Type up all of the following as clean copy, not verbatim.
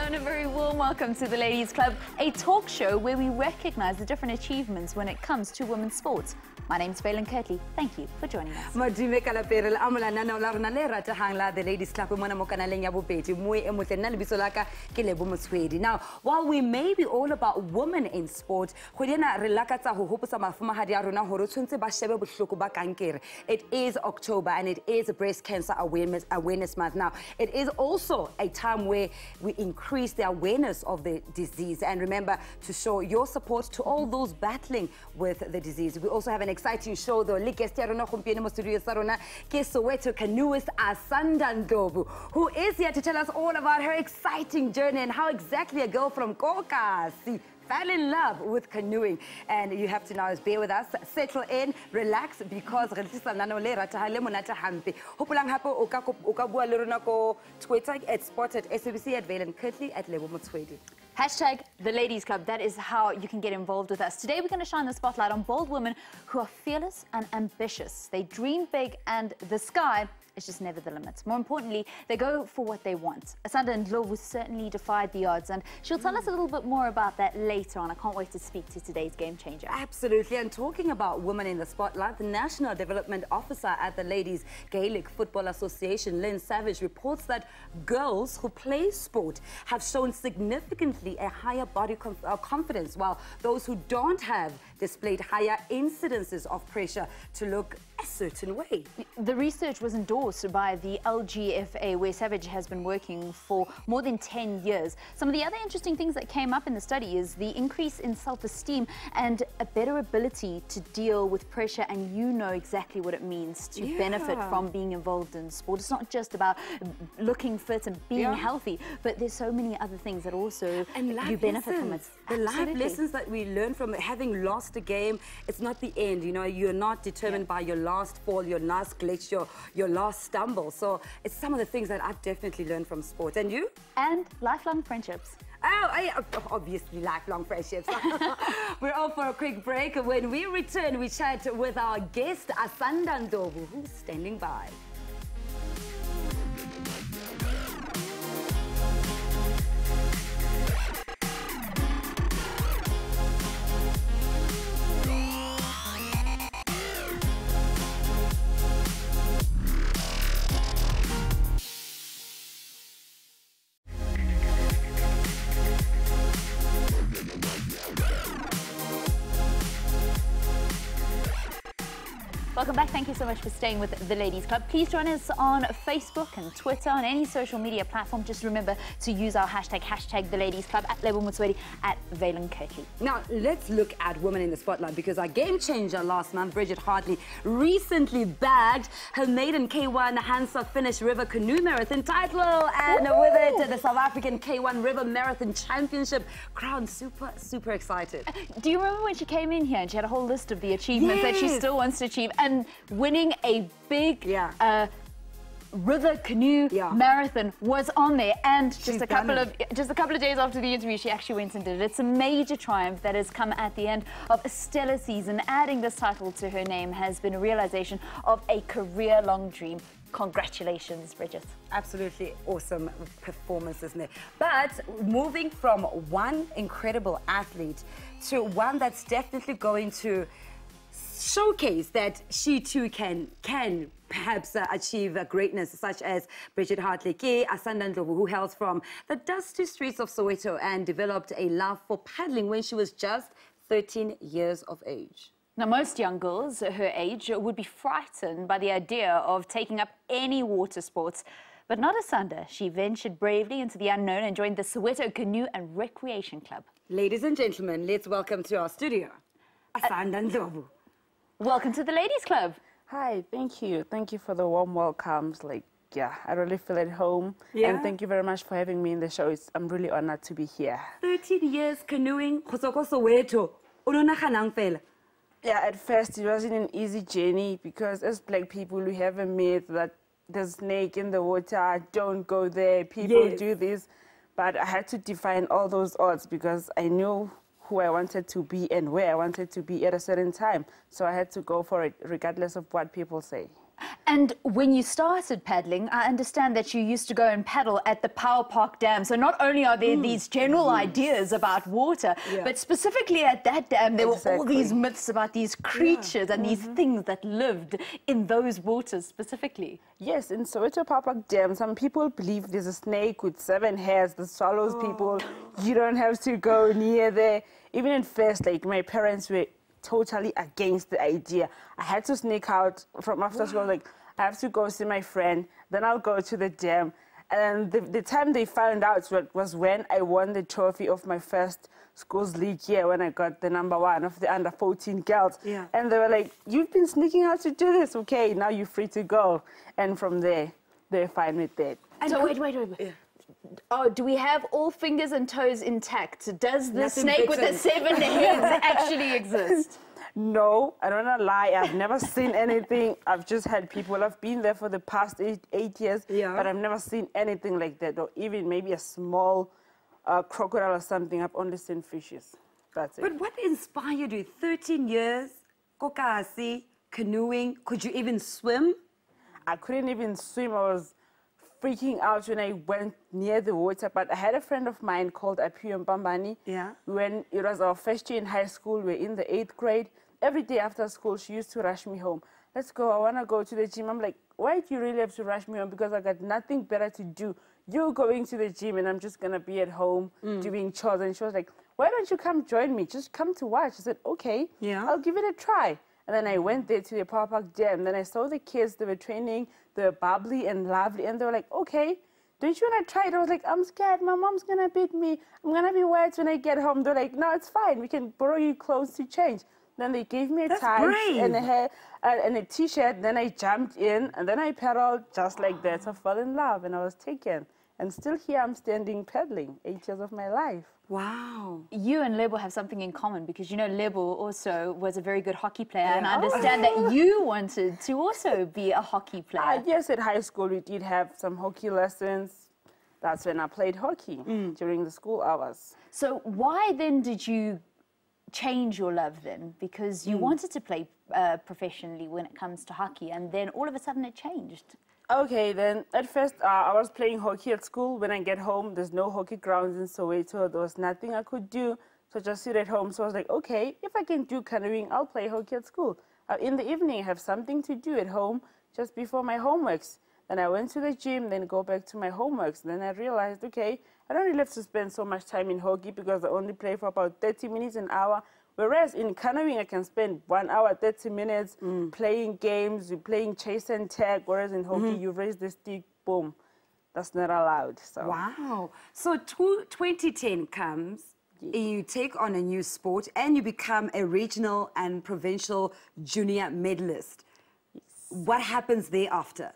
and a very warm welcome to the Ladies Club, a talk show where we recognise the different achievements when it comes to women's sports. My name's Vaylen Kirtley. Thank you for joining us. The Ladies Club Lebo Motsoeli. Now, while we may be all about women in sport, it is October and it is a breast cancer awareness month. Now, it is also a time where we increase the awareness of the disease, and remember to show your support to all those battling with the disease. We also have an exciting show though. Soweto canoeist ASANDA NDLOVU, who is here to tell us all about her exciting journey and how exactly a girl from kokasi fell in love with canoeing. And you have to now bear with us, settle in, relax, because Twitter at sport at SABC at Vaylen, Kirtley at Lebo Motsoeli. Hashtag the Ladies Club. That is how you can get involved with us. Today we're going to shine the spotlight on bold women who are fearless and ambitious. They dream big and the sky is just never the limit. More importantly, they go for what they want. ASANDA NDLOVU certainly defied the odds, and she'll tell us a little bit more about that later on. I can't wait to speak to today's game changer. Absolutely. And talking about women in the spotlight, the National Development Officer at the Ladies Gaelic Football Association, Lynn Savage, reports that girls who play sport have shown significantly a higher body confidence, while those who don't have displayed higher incidences of pressure to look a certain way. The research was endorsed by the LGFA, where Savage has been working for more than 10 years. Some of the other interesting things that came up in the study is the increase in self-esteem and a better ability to deal with pressure, and you know exactly what it means to benefit from being involved in sport. It's not just about looking fit and being healthy, but there's so many other things that also you benefit from it. The life lessons that we learn from having lost a game, it's not the end. You know, you're not determined by your last fall, your last glitch, your last stumble. So it's some of the things that I've definitely learned from sport. And you? And lifelong friendships. Oh, obviously lifelong friendships. We're off for a quick break. When we return, we chat with our guest, ASANDA NDLOVU, who's standing by. Welcome back. Thank you so much for staying with the Ladies Club. Please join us on Facebook and Twitter, on any social media platform. Just remember to use our hashtag the Ladies Club, at Lebo Motsoeli, at Vaylen Kirtley. Now, let's look at women in the spotlight, because our game changer last month, Bridget Hartley, recently bagged her maiden K1 Hansa Finnish River Canoe Marathon title, and with it, the South African K1 River Marathon Championship crown. Super excited. Do you remember when she came in here and she had a whole list of the achievements that she still wants to achieve? And winning a big river canoe marathon was on there, and just a couple of days after the interview, she actually went and did it. It's a major triumph that has come at the end of a stellar season. Adding this title to her name has been a realization of a career-long dream. Congratulations, Bridget. Absolutely awesome performance, isn't it? But moving from one incredible athlete to one that's definitely going to showcase that she too can perhaps achieve greatness, such as Bridget Hartley, ASANDA NDLOVU, who hails from the dusty streets of Soweto and developed a love for paddling when she was just 13 years of age. Now, most young girls her age would be frightened by the idea of taking up any water sports, but not ASANDA. She ventured bravely into the unknown and joined the Soweto Canoe and Recreation Club. Ladies and gentlemen, let's welcome to our studio, ASANDA NDLOVU. Welcome to the Ladies Club. Hi, thank you. Thank you for the warm welcomes. I really feel at home. And thank you very much for having me in the show. I'm really honored to be here. 13 years canoeing, Soweto. Yeah, at first it wasn't an easy journey, because as black people we have a myth that there's a snake in the water, don't go there, people do this. But I had to define all those odds, because I knew who I wanted to be and where I wanted to be at a certain time. So I had to go for it, regardless of what people say. And when you started paddling, I understand that you used to go and paddle at the Power Park Dam. So not only are there these general ideas about water, but specifically at that dam, there were all these myths about these creatures and these things that lived in those waters specifically. Yes, in Soweto Power Park Dam, some people believe there's a snake with 7 heads that swallows people. You don't have to go near there. Even at first, like, my parents were totally against the idea. I had to sneak out from after school, like, I have to go see my friend, then I'll go to the dam. And the time they found out was when I won the trophy of my first school's league year, when I got the #1 of the under-14 girls. And they were like, you've been sneaking out to do this, okay, now you're free to go. And from there, they're fine with that. And so wait. Oh, do we have all fingers and toes intact? Does the snake with the 7 heads actually exist? No, I don't want to lie. I've never seen anything. I've just had people. I've been there for the past 8 years, but I've never seen anything like that, or even maybe a small crocodile or something. I've only seen fishes. That's it. But what inspired you? 13 years, kokasi, canoeing. Could you even swim? I couldn't even swim. I was freaking out when I went near the water, but I had a friend of mine called Apio Mbambani. When it was our first year in high school, we're in the 8th grade. Every day after school, she used to rush me home. Let's go, I want to go to the gym. I'm like, why do you really have to rush me home? Because I got nothing better to do. You're going to the gym and I'm just going to be at home doing chores. And she was like, why don't you come join me? Just come to watch. I said, okay, I'll give it a try. And then I went there to the Power Park Dam. Then I saw the kids, they were training, they were bubbly and lovely. And they were like, okay, don't you want to try it? I was like, I'm scared, my mom's going to beat me. I'm going to be wet when I get home. They're like, no, it's fine. We can borrow you clothes to change. Then they gave me a tie and a T-shirt. Then I jumped in and then I paddled just like that. I fell in love and I was taken. And still here I'm standing paddling, 8 years of my life. Wow. You and Lebo have something in common because, you know, Lebo also was a very good hockey player. And I understand that you wanted to also be a hockey player. Yes, at high school we did have some hockey lessons. That's when I played hockey during the school hours. So why then did you change your love then? Because you wanted to play professionally when it comes to hockey, and then all of a sudden it changed. Okay, then at first I was playing hockey at school. When I get home, there's no hockey grounds in Soweto. There was nothing I could do, so just sit at home. So I was like, okay, if I can do canoeing, I'll play hockey at school. In the evening, I have something to do at home just before my homeworks. Then I went to the gym, then go back to my homeworks. Then I realized, okay, I don't really have to spend so much time in hockey because I only play for about 30 minutes an hour. Whereas in canoeing, I can spend 1 hour, 30 minutes playing games, playing chase and tag. Whereas in hockey, you raise the stick, boom. That's not allowed. So. Wow. So 2010 comes, you take on a new sport, and you become a regional and provincial junior medalist. What happens thereafter?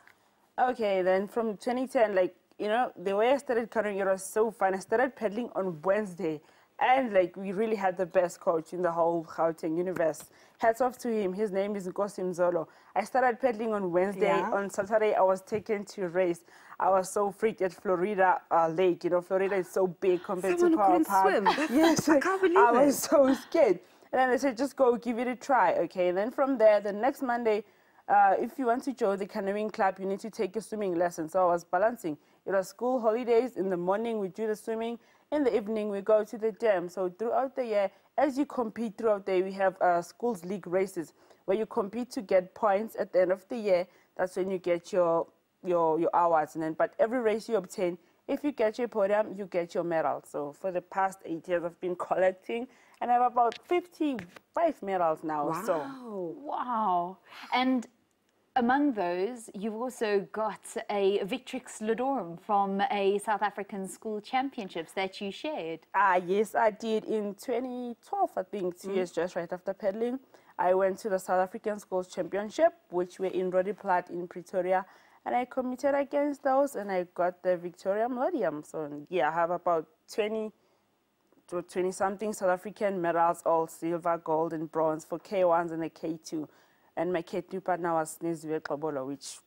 Okay, then from 2010, like, you know, the way I started canoeing, it was so fun. I started paddling on Wednesday. And, like, we really had the best coach in the whole Gauteng universe. Hats off to him. His name is Nkosi Mzolo. I started paddling on Wednesday. On Saturday, I was taken to race. I was so freaked at Florida Lake. You know, Florida is so big compared to Power Park. Swim. Yes, I can't believe I was so scared. And then they said, just go, give it a try. Okay, and then from there, the next Monday, if you want to join the canoeing club, you need to take a swimming lesson. So I was balancing. It was school holidays. In the morning, we do the swimming. In the evening, we go to the dam. So throughout the year, as you compete throughout the year, we have schools league races where you compete to get points at the end of the year. That's when you get your awards. And then, but every race you obtain, if you get your podium, you get your medal. So for the past 8 years, I've been collecting, and I have about 55 medals now. Wow. So. Wow. And among those, you've also got a Victrix Ladorum from a South African school championships that you shared. Yes, I did in 2012, I think, 2 years just right after paddling. I went to the South African Schools Championship, which were in Rhodiplat in Pretoria, and I competed against those, and I got the Victoria Millennium. So, yeah, I have about 20 to 20-something South African medals, all silver, gold, and bronze for K1s and the K2. And my K2 partner was Nezwe Kabolo, which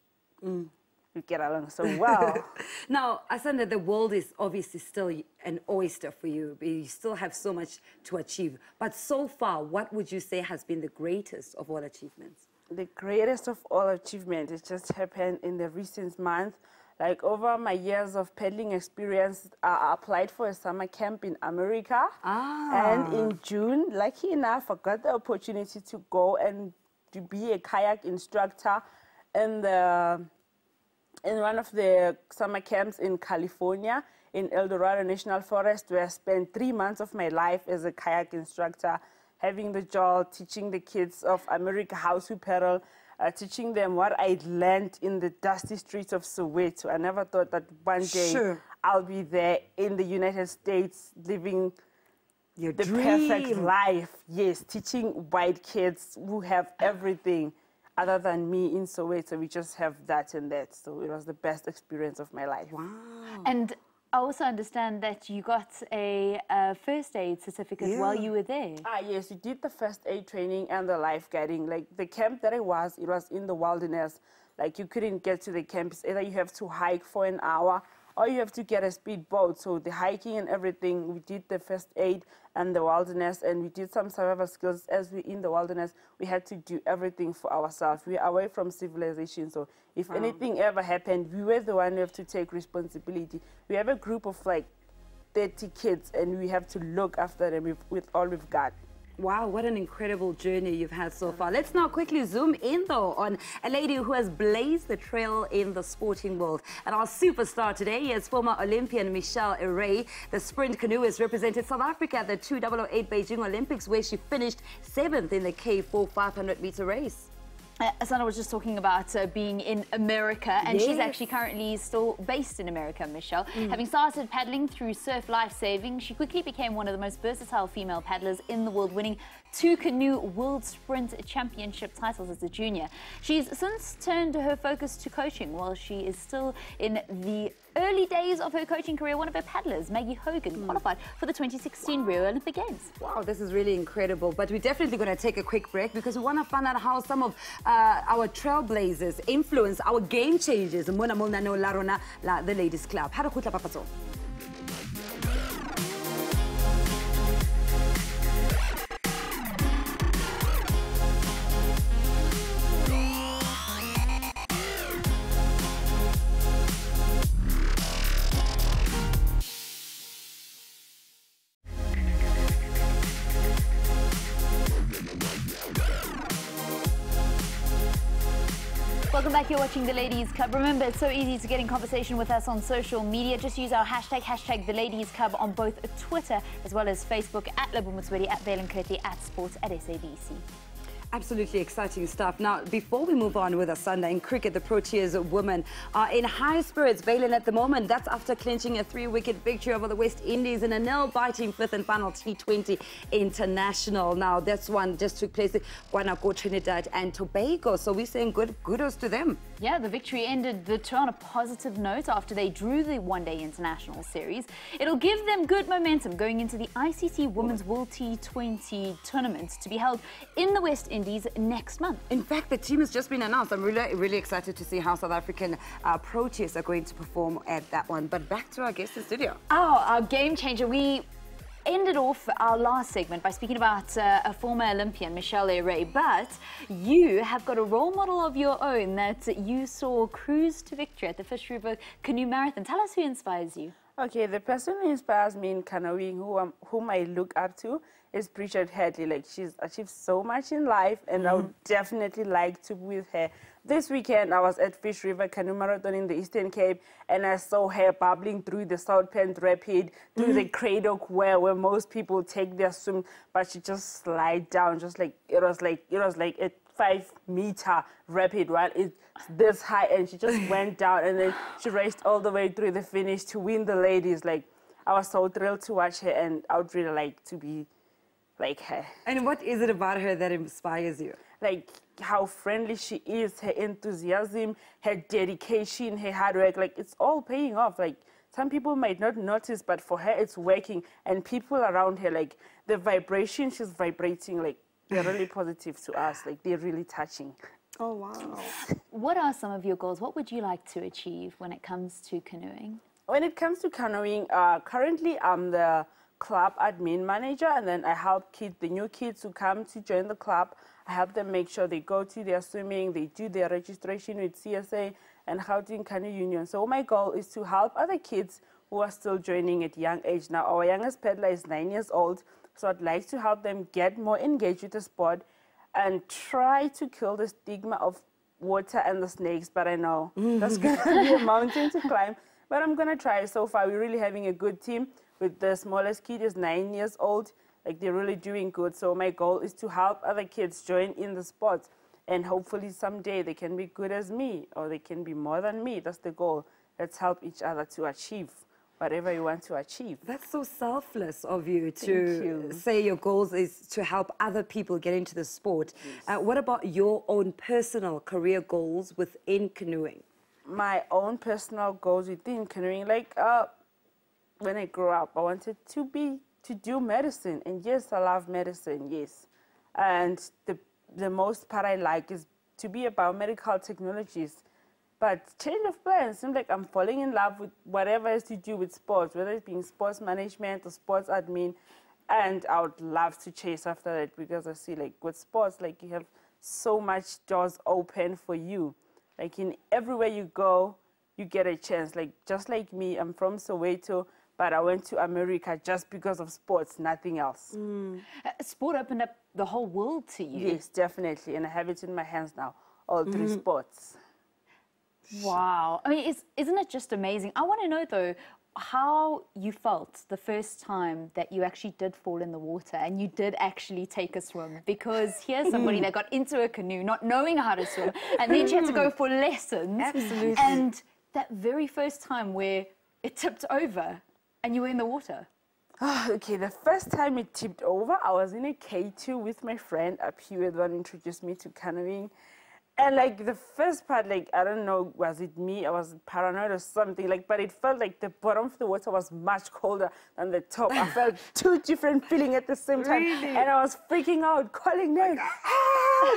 we get along so well. Now, Asanda, the world is obviously still an oyster for you. You still have so much to achieve. But so far, what would you say has been the greatest of all achievements? the greatest of all achievements, it just happened in the recent month. Like over my years of paddling experience, I applied for a summer camp in America. And in June, lucky enough, I got the opportunity to go and to be a kayak instructor in one of the summer camps in California, in Eldorado National Forest, where I spent 3 months of my life as a kayak instructor, having the job, teaching the kids of America how to paddle, teaching them what I learned in the dusty streets of Soweto. I never thought that one day I'll be there in the United States living the perfect life. Yes, teaching white kids who have everything other than me in Soweto. We just have that and that. So it was the best experience of my life. Wow. And I also understand that you got a first aid certificate while you were there. Yes, we did the first aid training and the life guiding. Like the camp that it was in the wilderness. Like you couldn't get to the camp. It's either you have to hike for an hour or you have to get a speedboat. So the hiking and everything, we did the first aid and the wilderness, and we did some survival skills. As we're in the wilderness, we had to do everything for ourselves. We're away from civilization, so if anything ever happened, we were the one who have to take responsibility. We have a group of like 30 kids, and we have to look after them with all we've got. Wow, what an incredible journey you've had so far. Let's now quickly zoom in, though, on a lady who has blazed the trail in the sporting world. And our superstar today is former Olympian Michelle Ray. The sprint canoeist represented South Africa at the 2008 Beijing Olympics, where she finished 7th in the K4 500-meter race. Asanda was just talking about being in America, and she's actually currently still based in America, Michelle. Having started paddling through surf lifesaving, she quickly became one of the most versatile female paddlers in the world, winning 2 canoe World Sprint Championship titles as a junior. She's since turned her focus to coaching. While she is still in the early days of her coaching career, one of her paddlers, Maggie Hogan, qualified for the 2016 Rio Olympic Games. Wow, this is really incredible. But we're definitely going to take a quick break because we want to find out how some of our trailblazers influence our game changers. Mona Mona no La Rona, the Ladies Club. Welcome back, you're watching The Ladies Club. Remember, it's so easy to get in conversation with us on social media. Just use our hashtag The Ladies Club on both Twitter as well as Facebook, at Lebo, Motsoeli, at Vaylen, Kirtley, at Sports, at SABC. Absolutely exciting stuff. Now, before we move on with ASANDA, in cricket, the Proteas women are in high spirits. Vaylen at the moment, that's after clinching a 3-wicket victory over the West Indies in a nail-biting 5th and final T20 international. Now, this one just took place in Guanaco, Trinidad and Tobago. So we're saying kudos to them. Yeah, the victory ended the tour on a positive note after they drew the one-day international series. It'll give them good momentum going into the ICC Women's World T20 tournament to be held in the West Indies next month. In fact, the team has just been announced. I'm really excited to see how South African Proteas are going to perform at that one. But back to our guest in studio. Our game changer. We ended off our last segment by speaking about a former Olympian, Michelle Ray, but you have got a role model of your own that you saw cruise to victory at the Fish River Canoe Marathon. Tell us who inspires you. Okay, the person who inspires me in canoeing, whom I look up to, is Bridget Hadley. Like, she's achieved so much in life, and I would definitely like to be with her. This weekend, I was at Fish River Canoe Marathon in the Eastern Cape, and I saw her bubbling through the South Pent Rapid, through the Craddock where most people take their swim, but she just slid down, just like it was like a 5-meter rapid, right? It's this high, and she just went down, and then she raced all the way through the finish to win the ladies. Like, I was so thrilled to watch her, and I would really like to be like her. And what is it about her that inspires you? Like, how friendly she is, her enthusiasm, her dedication, her hard work. Like, it's all paying off. Like, some people might not notice, but for her, it's working. And people around her, like, the vibration she's vibrating, like, they're really positive to us. Like, they're really touching. Oh, wow. What are some of your goals? What would you like to achieve when it comes to canoeing? When it comes to canoeing, currently I'm the club admin manager, and then I help the new kids who come to join the club. I help them make sure they go to their swimming, they do their registration with CSA and Gauteng Canoe Union. So my goal is to help other kids who are still joining at young age. Now, our youngest peddler is 9 years old, so I'd like to help them get more engaged with the sport and try to kill the stigma of water and the snakes. But I know that's going to be a mountain to climb, but I'm going to try. So far, we're really having a good team. With the smallest kid is 9 years old. Like, they're really doing good. So my goal is to help other kids join in the sport, and hopefully someday they can be good as me, or they can be more than me. That's the goal. Let's help each other to achieve whatever you want to achieve. That's so selfless of you to say your goals is to help other people get into the sport. Yes. What about your own personal career goals within canoeing? My own personal goals within canoeing, like when I grew up, I wanted to do medicine. And yes, I love medicine, yes. And the most part I like is to be a biomedical technologist. But change of plans, seems like I'm falling in love with whatever has to do with sports, whether it's being sports management or sports admin. And I would love to chase after that, because I see, like, with sports, like, you have so much doors open for you. Like, in everywhere you go, you get a chance. Like, just like me, I'm from Soweto, but I went to America just because of sports, nothing else. Sport opened up the whole world to you. Yes, definitely. And I have it in my hands now, all three sports. Wow. I mean, isn't it just amazing? I want to know, though, how you felt the first time that you actually did fall in the water and you did actually take a swim. Because here's somebody that got into a canoe not knowing how to swim, and then she had to go for lessons. Absolutely. And that very first time where it tipped over and you were in the water. Okay, the first time it tipped over, I was in a K2 with my friend up here, the one who introduced me to canoeing. And, like, the first part, like, I don't know, was it me? I was paranoid or something, like, but it felt like the bottom of the water was much colder than the top. I felt two different feelings at the same time. Really? And I was freaking out, calling them.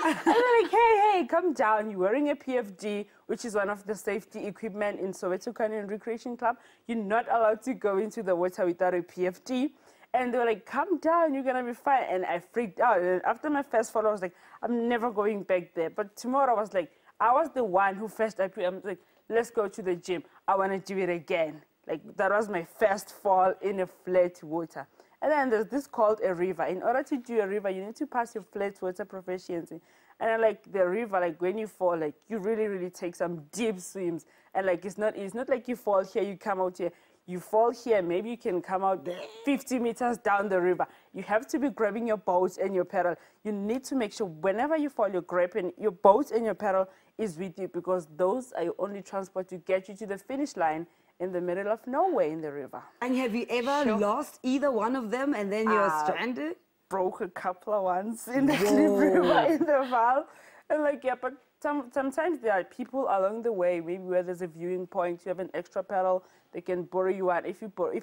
And they're like, hey, come down. You're wearing a PFD, which is one of the safety equipment in Soweto Canoe and Recreation Club. You're not allowed to go into the water without a PFD. And they were like, come down, you're going to be fine. And I freaked out. And after my first fall, I was like, I'm never going back there. But tomorrow, I was like, I was the one who first appeared. I'm like, let's go to the gym. I want to do it again. Like, that was my first fall in a flat water. And then there's this called a river. In order to do a river, you need to pass your flat water proficiency. And I like the river, like, when you fall, like, you really, really take some deep swims. And, like, it's not like you fall here, you come out here. You fall here, maybe you can come out 50 meters down the river. You have to be grabbing your boat and your paddle. You need to make sure whenever you fall, you're grabbing your boat and your paddle is with you, because those are your only transport to get you to the finish line in the middle of nowhere in the river. And have you ever lost either one of them and then you're stranded? Broke a couple of ones in the river in the Val. And, like, yeah, but sometimes there are people along the way, maybe where there's a viewing point, you have an extra paddle, they can borrow you out. If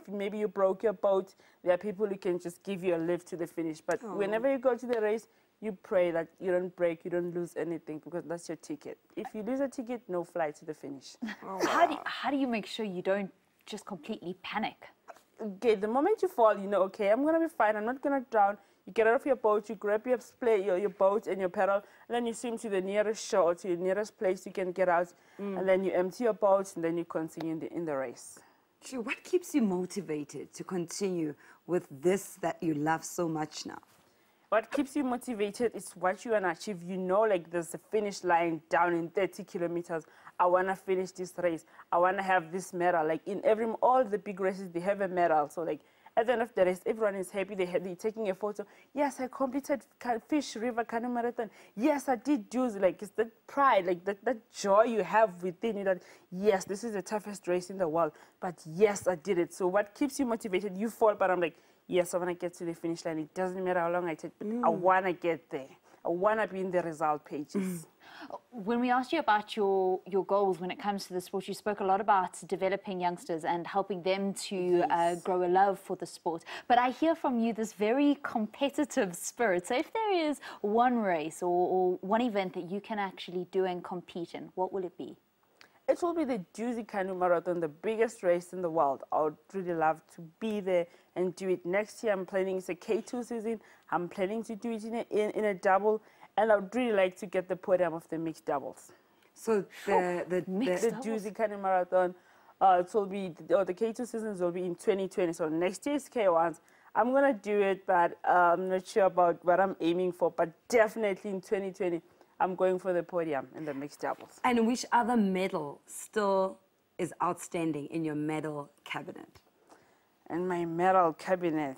maybe you broke your boat, there are people who can just give you a lift to the finish. But whenever you go to the race, you pray that you don't break, you don't lose anything, because that's your ticket. If you lose a ticket, no flight to the finish. How do you make sure you don't just completely panic? Okay, the moment you fall, you know, okay, I'm going to be fine, I'm not going to drown. You get out of your boat, you grab your boat and your paddle, and then you swim to the nearest shore, to your nearest place you can get out, and then you empty your boat, and then you continue in the race. Sure. What keeps you motivated to continue with this that you love so much now? What keeps you motivated is what you want to achieve. You know, like, there's a finish line down in 30 kilometers. I want to finish this race. I want to have this medal. Like, in all the big races, they have a medal. So, like, at the end of the race, everyone is happy. They're taking a photo. Yes, I completed Fish River Canoe Marathon. Yes, I did do, like, it's that pride, like, that joy you have within you that, yes, this is the toughest race in the world, but yes, I did it. So what keeps you motivated? You fall, but I'm like, yes, I want to get to the finish line. It doesn't matter how long I take, but I want to get there. I want to be in the result pages. When we asked you about your goals when it comes to the sport, you spoke a lot about developing youngsters and helping them to grow a love for the sport. But I hear from you this very competitive spirit. So if there is one race or one event that you can actually do and compete in, what will it be? It will be the Juicy Canoe Marathon, the biggest race in the world. I would really love to be there and do it next year. I'm planning, it's a K2 season. I'm planning to do it in a double. And I would really like to get the podium of the mixed doubles. So the Duzi Canoe Marathon, it will be, the K2 seasons will be in 2020. So next year's K1s. I'm going to do it, but I'm not sure about what I'm aiming for. But definitely in 2020, I'm going for the podium in the mixed doubles. And which other medal still is outstanding in your medal cabinet? And my medal cabinet,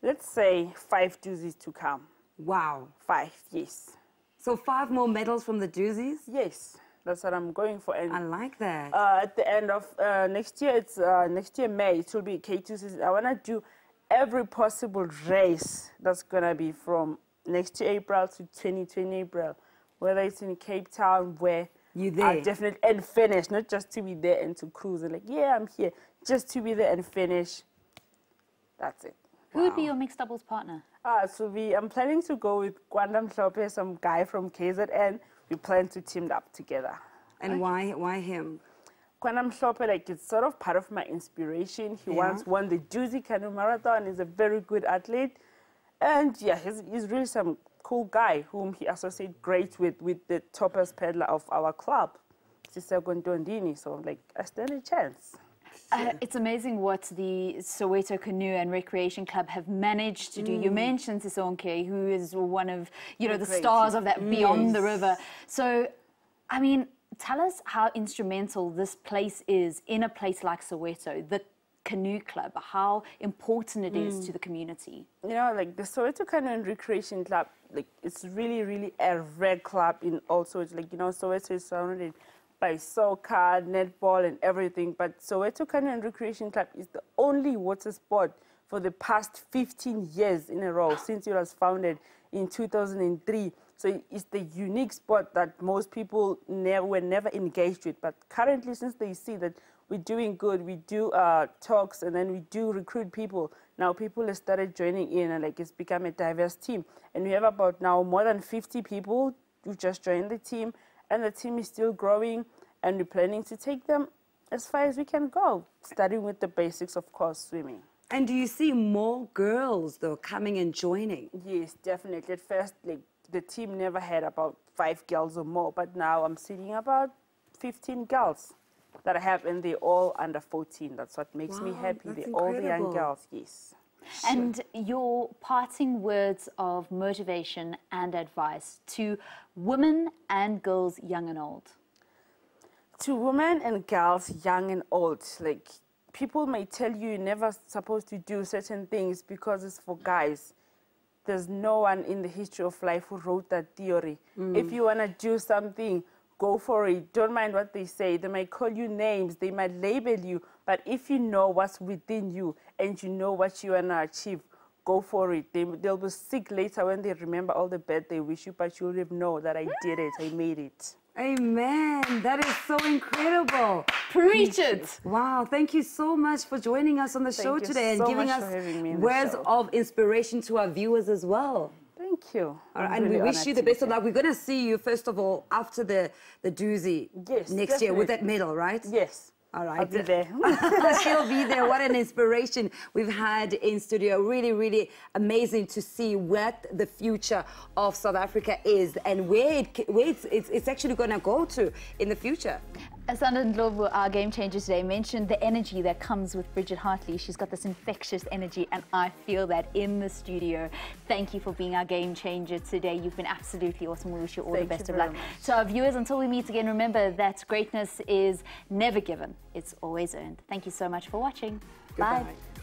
let's say 5 Duzis to come. Wow. 5, yes. So 5 more medals from the Duzis? Yes, that's what I'm going for. And I like that. at the end of next year, it's next year May, it will be K2 season. I want to do every possible race that's going to be from next year April to 2020 April, whether it's in Cape Town, where you there. I definitely, and finish, not just to be there and to cruise and like, yeah, I'm here, just to be there and finish. That's it. Who would be your mixed doubles partner? I'm planning to go with Kwandam Hlope, some guy from KZN. We plan to team up together. And why him? Kwandam Hlope, like, it's sort of part of my inspiration. He once won the Duzi Canoe Marathon. He's a very good athlete. And yeah, he's really some cool guy whom he associates great with the toppest peddler of our club, Siseko Ndondini. So, like, I stand a chance. It's amazing what the Soweto Canoe and Recreation Club have managed to do. You mentioned Sisonke, who is one of, the stars of that Beyond the River. So, I mean, tell us how instrumental this place is in a place like Soweto, the Canoe Club, how important it is to the community. Like the Soweto Canoe and Recreation Club, like, it's really, really a rare club in also, like, Soweto is surrounded by soccer, netball, and everything. But Soweto Canoe and Recreation Club is the only water sport for the past 15 years in a row since it was founded in 2003. So it's the unique sport that most people were never engaged with. But currently, since they see that we're doing good, we do talks, and then we do recruit people. Now people have started joining in, and like it's become a diverse team. And we have about now more than 50 people who just joined the team. And the team is still growing, and we're planning to take them as far as we can go, starting with the basics, of course, swimming. And do you see more girls, though, coming and joining? Yes, definitely. At first, like, the team never had about 5 girls or more, but now I'm seeing about 15 girls that I have, and they're all under 14. That's what makes me happy. They're all the young girls, yes. And your parting words of motivation and advice to women and girls, young and old? To women and girls, young and old, like, people may tell you you're never supposed to do certain things because it's for guys. There's no one in the history of life who wrote that theory. If you want to do something, go for it. Don't mind what they say. They might call you names. They might label you. But if you know what's within you and you know what you want to achieve, go for it. They'll be sick later when they remember all the bad they wish you, but you'll know that I did it. I made it. Amen. That is so incredible. Preach it. Wow. Thank you so much for joining us on the show today and giving us words of inspiration to our viewers as well. Thank you. All right, and we wish you the best of luck. We're going to see you, first of all, after the Doozy next year with that medal, right? Yes. All right. I'll be there. She'll be there. What an inspiration we've had in studio. Really, really amazing to see what the future of South Africa is and where it's actually going to go to in the future. ASANDA NDLOVU, our game changer today, mentioned the energy that comes with Bridget Hartley. She's got this infectious energy, and I feel that in the studio. Thank you for being our game changer today. You've been absolutely awesome. We wish you all the best of luck. To our viewers, until we meet again, remember that greatness is never given. It's always earned. Thank you so much for watching. Goodbye. Bye.